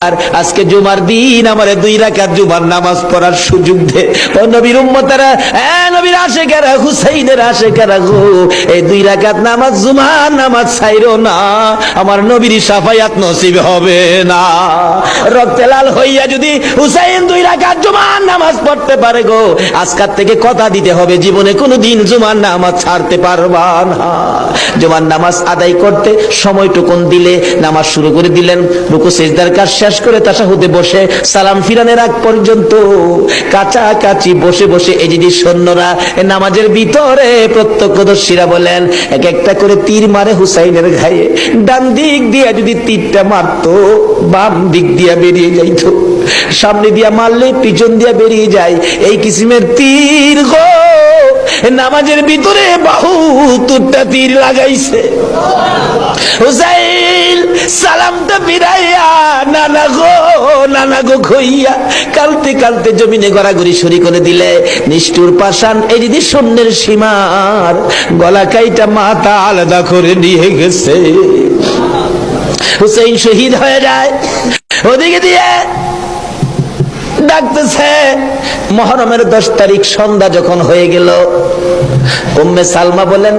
আর আজকে জুমার দিন আমারে 2 রাকাত জুমার নামাজ পড়ার সুযোগ দে। ও নবীর উম্মতেরা, নবীর আশিকেরা, হুসাইনের আশিকেরা গো, এই 2 রাকাত নামাজ জুমার নামাজ ছাইরো না, আমার নবীর শাফায়াত নসিব হবে না। রক্তে লাল হইয়া যদি হুসাইন 2 রাকাত জুমার নামাজ পড়তে পারে গো, আজকাল থেকে কথা দিতে হবে জীবনে কোনোদিন জুমার নামাজ ছাড়তে পারবা না। জুমার নামাজ আদায় করতে সময়টুকুন দিলে নামাজ শুরু করে দিলেন, রুকু সিজদার কাজ শেষ করে তাশাহুদে বসে সালাম ফিরানোর আগ পর্যন্ত কাছাকাছি বসে বসে এই যে সৈন্যরা নামাজের ভিতরে প্রত্যক্ষদর্শীরা বলেন এক একটা করে তীর মারে হুসাইনের গায়ে। ডান দিক দিয়ে যদি তীরটা মারতো, বাম দিক দিয়া বেরিয়ে যাইতো, সামনে দিয়া মারলে পিছন দিয়া বেরিয়ে যায়, এই কিসিমের তীর গো নামাজের ভিতরে 72টা তীর লাগাইছে। হুসাইন সালামটা ফিরাইয়া নানা গো কইয়া কালতে কালতে জমিনে গড়াগড়ি শুরু করে দিলে নিষ্ঠুর পাষাণ এই যদি সৈন্যের সীমার গলা কাইটা মাথা আলাদা করে নিয়ে গেছে। হুসাইন শহীদ হয়ে যায়। ওদিকে দিয়ে ডাকতেছে। মহরমের 10 তারিখ সন্ধ্যা যখন হয়ে গেল, উম্মে সালমা বলেন